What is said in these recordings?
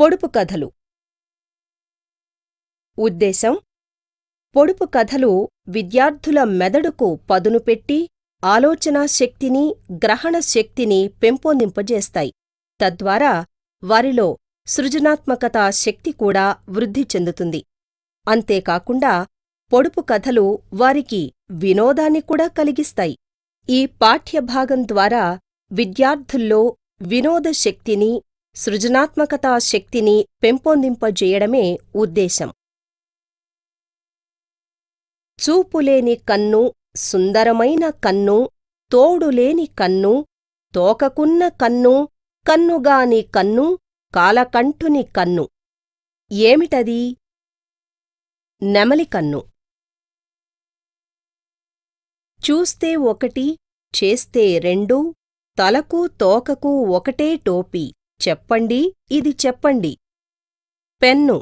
పొడుపు కథలు. ఉద్దేశం: పొడుపు కథలు విద్యార్థుల మెదడుకు పదును పెట్టి ఆలోచనా శక్తిని, గ్రహణ శక్తిని పెంపొందింపజేస్తాయి. తద్వారా వారిలో సృజనాత్మకతా శక్తి కూడా వృద్ధి చెందుతుంది. అంతేకాకుండా పొడుపు కథలు వారికి వినోదాన్ని కూడా కలిగిస్తాయి. ఈ పాఠ్యభాగం ద్వారా విద్యార్థుల్లో వినోద శక్తిని, సృజనాత్మకతా శక్తిని పెంపొందింపజేయడమే ఉద్దేశం. చూపులేని కన్ను, సుందరమైన కన్ను, తోడులేని కన్ను, తోకకున్న కన్ను, కన్నుగాని కన్ను, కాలకంఠుని కన్ను. ఏమిటది? నెమలి కన్ను. చూస్తే ఒకటి, చేస్తే రెండు, తలకు తోకకు ఒకటే టోపీ. చెప్పండి, ఇది చెప్పండి. పెన్ను.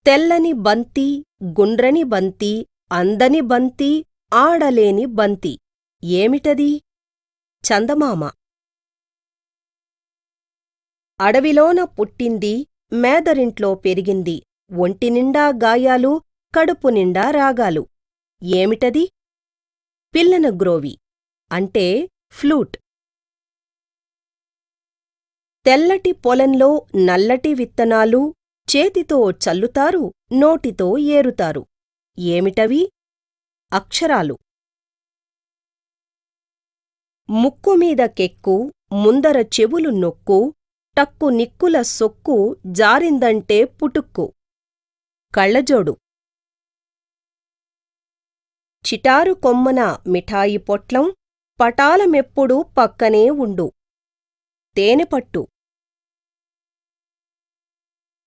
తెల్లని బంతి, గుండ్రని బంతి, అందని బంతి, ఆడలేని బంతి. ఏమిటది? చందమామ. అడవిలోన పుట్టింది, మేదరింట్లో పెరిగింది, ఒంటినిండా గాయాలు, కడుపునిండా రాగాలు. ఏమిటది? పిల్లనగ్రోవి, అంటే ఫ్లూట్. తెల్లటి పొలంలో నల్లటి విత్తనాలు, చేతితో చల్లుతారు, నోటితో ఏరుతారు. ఏమిటవి? అక్షరాలు. ముక్కుమీద కెక్కు, ముందర చెవులు నొక్కు, టక్కు నిక్కుల సొక్కు, జారిందంటే పుటుక్కు. కళ్ళజోడు. చిటారు కొమ్మన మిఠాయి పొట్లం, పటాలమెప్పుడు పక్కనే ఉండు. తేనెపట్టు.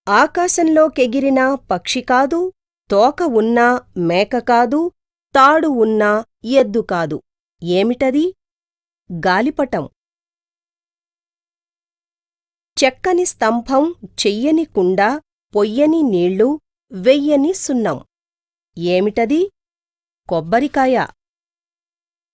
ఆకాశంలోకెగిరిన పక్షి కాదు, తోక ఉన్నా మేక కాదు, తాడు ఉన్నా ఎద్దు కాదు. ఏమిటది? గాలిపటం. చెక్కని స్తంభం, చెయ్యని కుండ, పొయ్యని నీళ్ళు, వెయ్యని సున్నం. ఏమిటది? కొబ్బరికాయ.